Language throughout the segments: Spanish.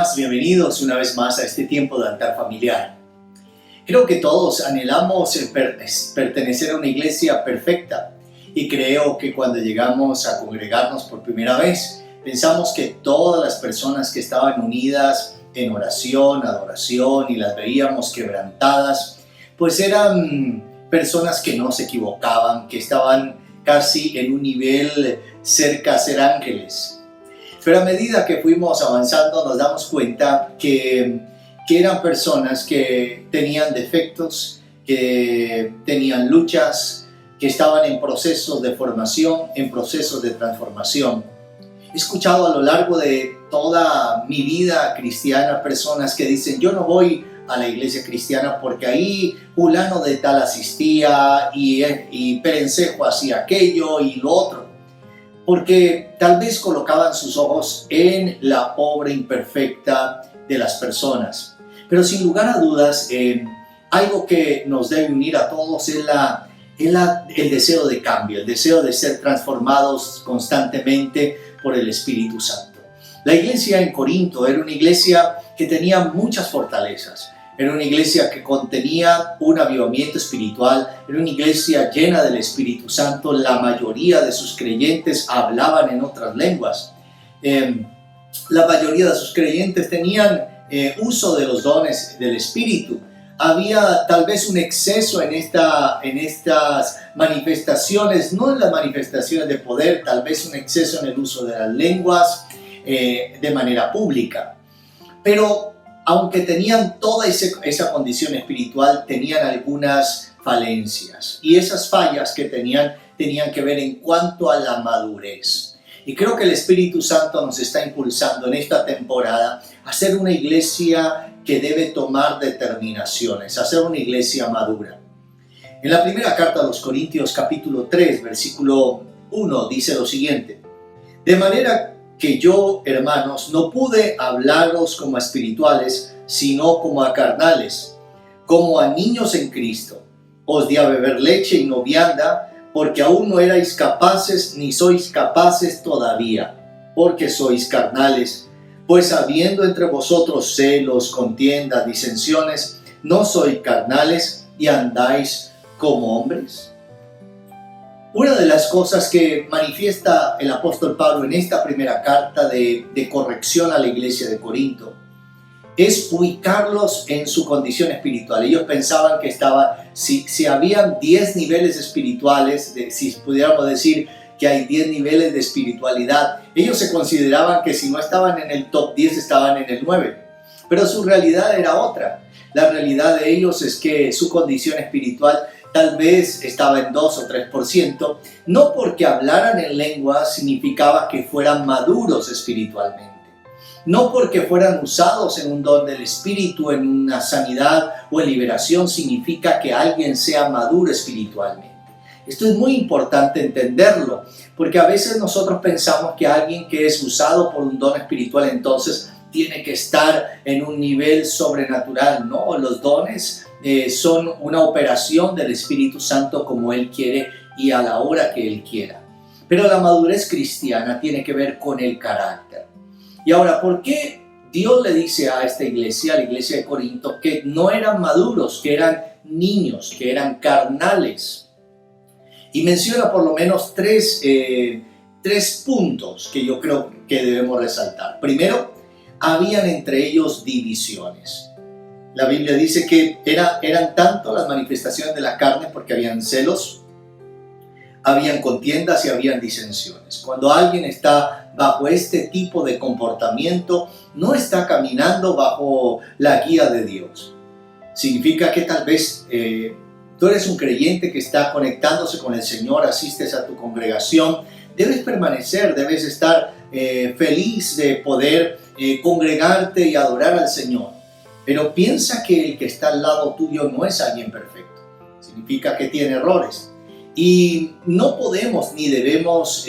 más? Bienvenidos una vez más a este tiempo de altar familiar. Creo que todos anhelamos pertenecer a una iglesia perfecta y creo que cuando llegamos a congregarnos por primera vez, pensamos que todas las personas que estaban unidas en oración, adoración y las veíamos quebrantadas, pues eran personas que no se equivocaban, que estaban casi en un nivel cerca a ser ángeles. Pero a medida que fuimos avanzando nos damos cuenta que eran personas que tenían defectos, que tenían luchas, que estaban en procesos de formación, en procesos de transformación. He escuchado a lo largo de toda mi vida cristiana personas que dicen: yo no voy a la iglesia cristiana porque ahí fulano de tal asistía y Perencejo hacía aquello y lo otro. Porque tal vez colocaban sus ojos en la obra imperfecta de las personas. Pero sin lugar a dudas, algo que nos debe unir a todos es el deseo de cambio, el deseo de ser transformados constantemente por el Espíritu Santo. La iglesia en Corinto era una iglesia que tenía muchas fortalezas. Era una iglesia que contenía un avivamiento espiritual, era una iglesia llena del Espíritu Santo. La mayoría de sus creyentes hablaban en otras lenguas. La mayoría de sus creyentes tenían uso de los dones del Espíritu. Había tal vez un exceso en estas manifestaciones, no en las manifestaciones de poder, tal vez un exceso en el uso de las lenguas de manera pública. Pero aunque tenían toda esa condición espiritual, tenían algunas falencias. Y esas fallas que tenían que ver en cuanto a la madurez. Y creo que el Espíritu Santo nos está impulsando en esta temporada a ser una iglesia que debe tomar determinaciones, a ser una iglesia madura. En la primera carta a los Corintios, capítulo 3, versículo 1, dice lo siguiente: de manera que yo, hermanos, no pude hablaros como a espirituales, sino como a carnales, como a niños en Cristo. Os di a beber leche y no vianda, porque aún no erais capaces, ni sois capaces todavía, porque sois carnales. Pues habiendo entre vosotros celos, contiendas, disensiones, ¿no sois carnales y andáis como hombres? Una de las cosas que manifiesta el apóstol Pablo en esta primera carta de corrección a la iglesia de Corinto es ubicarlos en su condición espiritual. Ellos pensaban que si habían 10 niveles espirituales, si pudiéramos decir que hay 10 niveles de espiritualidad, ellos se consideraban que si no estaban en el top 10 estaban en el 9. Pero su realidad era otra. La realidad de ellos es que su condición espiritual tal vez estaba en 2 o 3%, no porque hablaran en lenguas significaba que fueran maduros espiritualmente, no porque fueran usados en un don del Espíritu, en una sanidad o en liberación, significa que alguien sea maduro espiritualmente. Esto es muy importante entenderlo, porque a veces nosotros pensamos que alguien que es usado por un don espiritual entonces tiene que estar en un nivel sobrenatural. No, los dones son una operación del Espíritu Santo como Él quiere y a la hora que Él quiera. Pero la madurez cristiana tiene que ver con el carácter. Y ahora, ¿por qué Dios le dice a esta iglesia, a la iglesia de Corinto, que no eran maduros, que eran niños, que eran carnales? Y menciona por lo menos tres puntos que yo creo que debemos resaltar. Primero, habían entre ellos divisiones. La Biblia dice que eran tanto las manifestaciones de la carne porque habían celos, habían contiendas y habían disensiones. Cuando alguien está bajo este tipo de comportamiento, no está caminando bajo la guía de Dios. Significa que tal vez tú eres un creyente que está conectándose con el Señor, asistes a tu congregación, debes permanecer, debes estar feliz de poder congregarte y adorar al Señor. Pero piensa que el que está al lado tuyo no es alguien perfecto. Significa que tiene errores. Y no podemos ni debemos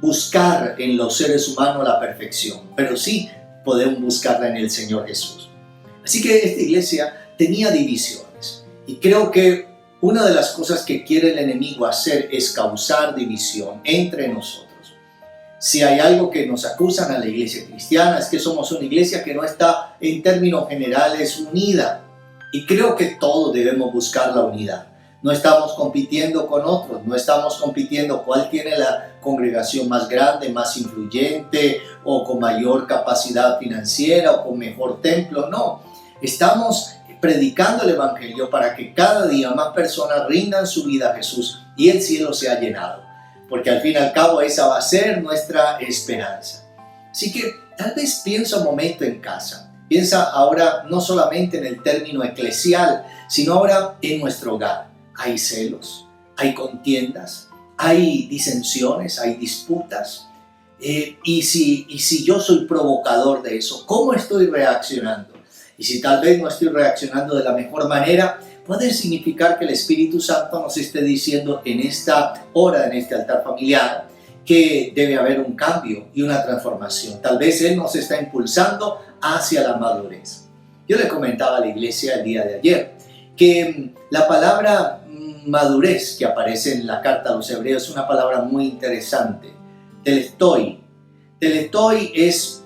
buscar en los seres humanos la perfección, pero sí podemos buscarla en el Señor Jesús. Así que esta iglesia tenía divisiones. Y creo que una de las cosas que quiere el enemigo hacer es causar división entre nosotros. Si hay algo que nos acusan a la iglesia cristiana es que somos una iglesia que no está en términos generales unida. Y creo que todos debemos buscar la unidad. No estamos compitiendo con otros, no estamos compitiendo cuál tiene la congregación más grande, más influyente o con mayor capacidad financiera o con mejor templo. No, estamos predicando el evangelio para que cada día más personas rindan su vida a Jesús y el cielo sea llenado. Porque al fin y al cabo esa va a ser nuestra esperanza. Así que tal vez piensa un momento en casa. Piensa ahora no solamente en el término eclesial, sino ahora en nuestro hogar. Hay celos, hay contiendas, hay disensiones, hay disputas. Y si yo soy provocador de eso, ¿cómo estoy reaccionando? Y si tal vez no estoy reaccionando de la mejor manera, puede significar que el Espíritu Santo nos esté diciendo en esta hora, en este altar familiar, que debe haber un cambio y una transformación. Tal vez Él nos está impulsando hacia la madurez. Yo le comentaba a la iglesia el día de ayer que la palabra madurez que aparece en la carta a los Hebreos es una palabra muy interesante. Teletoi. Teletoi es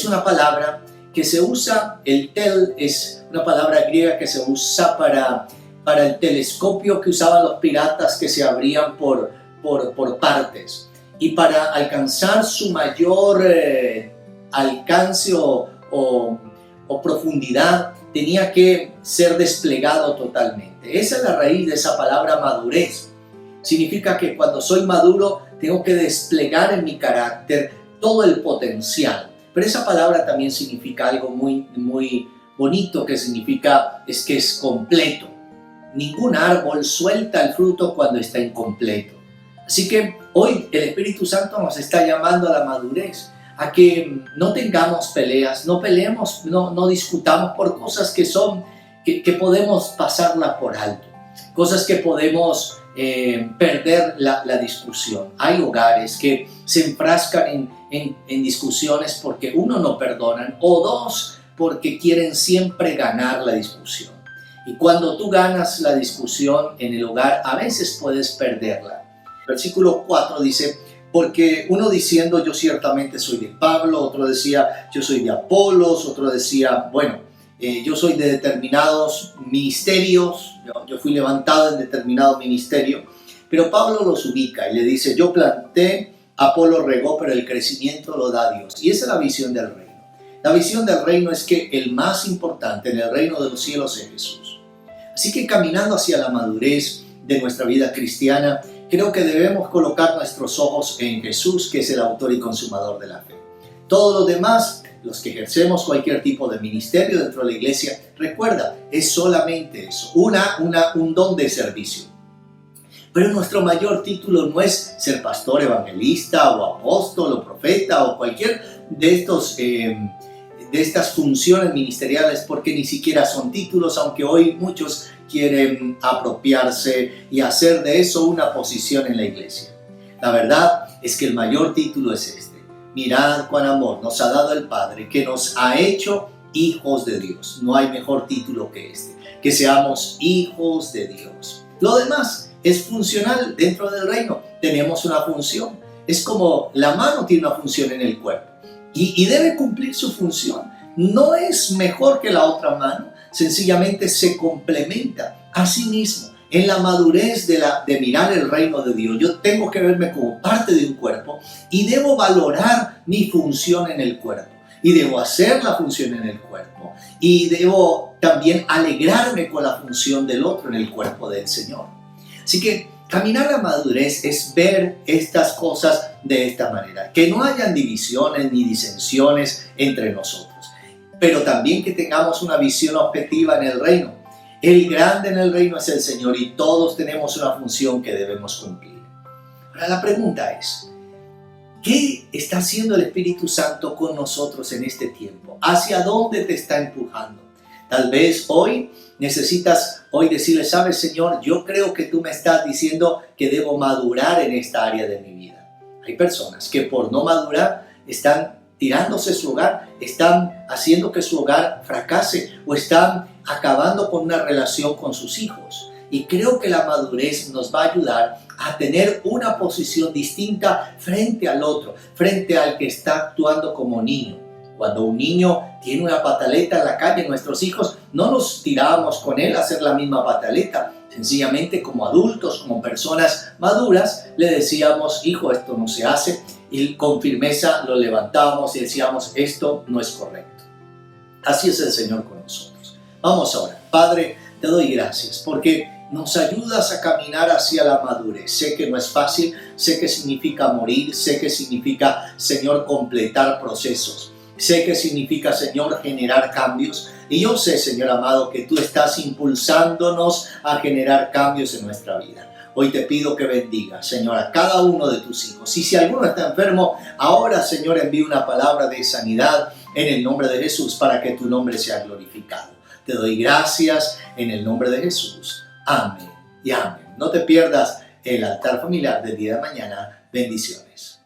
una palabra que se usa, el tel es una palabra griega que se usa para el telescopio que usaban los piratas que se abrían por partes. Y para alcanzar su mayor alcance o profundidad, tenía que ser desplegado totalmente. Esa es la raíz de esa palabra madurez. Significa que cuando soy maduro, tengo que desplegar en mi carácter todo el potencial. Pero esa palabra también significa algo muy, muy bonito, que significa es que es completo. Ningún árbol suelta el fruto cuando está incompleto. Así que hoy el Espíritu Santo nos está llamando a la madurez, a que no tengamos peleas, no peleemos, no discutamos por cosas que podemos pasarlas por alto, cosas que podemos perder la discusión. Hay hogares que se enfrascan en discusiones porque uno, no perdonan, o dos, porque quieren siempre ganar la discusión. Y cuando tú ganas la discusión en el hogar, a veces puedes perderla. Versículo 4 dice: porque uno diciendo yo ciertamente soy de Pablo, otro decía yo soy de Apolos, otro decía yo soy de determinados ministerios, yo fui levantado en determinado ministerio, pero Pablo los ubica y le dice: yo planté, Apolo regó, pero el crecimiento lo da Dios. Y esa es la visión del reino. La visión del reino es que el más importante en el reino de los cielos es Jesús. Así que caminando hacia la madurez de nuestra vida cristiana, creo que debemos colocar nuestros ojos en Jesús, que es el autor y consumador de la fe. Todos los demás, los que ejercemos cualquier tipo de ministerio dentro de la iglesia, recuerda, es solamente eso, un don de servicio. Pero nuestro mayor título no es ser pastor, evangelista o apóstol o profeta o cualquier de estas funciones ministeriales, porque ni siquiera son títulos, aunque hoy muchos quieren apropiarse y hacer de eso una posición en la iglesia. La verdad es que el mayor título es este: mirad cuán amor nos ha dado el Padre, que nos ha hecho hijos de Dios. No hay mejor título que este, que seamos hijos de Dios. Lo demás es funcional dentro del reino. Tenemos una función. Es como la mano tiene una función en el cuerpo y debe cumplir su función. No es mejor que la otra mano, sencillamente se complementa a sí mismo. En la madurez de mirar el reino de Dios, yo tengo que verme como parte de un cuerpo y debo valorar mi función en el cuerpo y debo hacer la función en el cuerpo y debo también alegrarme con la función del otro en el cuerpo del Señor. Así que caminar la madurez es ver estas cosas de esta manera, que no hayan divisiones ni disensiones entre nosotros, pero también que tengamos una visión objetiva en el reino. El grande en el reino es el Señor y todos tenemos una función que debemos cumplir. Ahora la pregunta es: ¿qué está haciendo el Espíritu Santo con nosotros en este tiempo? ¿Hacia dónde te está empujando? Tal vez hoy necesitas decirle: sabes, Señor, yo creo que tú me estás diciendo que debo madurar en esta área de mi vida. Hay personas que por no madurar están tirándose su hogar, están haciendo que su hogar fracase o están acabando con una relación con sus hijos. Y creo que la madurez nos va a ayudar a tener una posición distinta frente al otro, frente al que está actuando como niño. Cuando un niño tiene una pataleta en la calle, nuestros hijos no nos tiramos con él a hacer la misma pataleta. Sencillamente, como adultos, como personas maduras, le decíamos: hijo, esto no se hace, y con firmeza lo levantábamos y decíamos: esto no es correcto. Así es el Señor con nosotros. Vamos ahora. Padre, te doy gracias porque nos ayudas a caminar hacia la madurez. Sé que no es fácil, sé que significa morir, sé que significa, Señor, completar procesos. Sé que significa, Señor, generar cambios. Y yo sé, Señor amado, que tú estás impulsándonos a generar cambios en nuestra vida. Hoy te pido que bendiga, Señor, a cada uno de tus hijos. Y si alguno está enfermo, ahora, Señor, envíe una palabra de sanidad en el nombre de Jesús para que tu nombre sea glorificado. Te doy gracias en el nombre de Jesús. Amén y amén. No te pierdas el altar familiar del día de mañana. Bendiciones.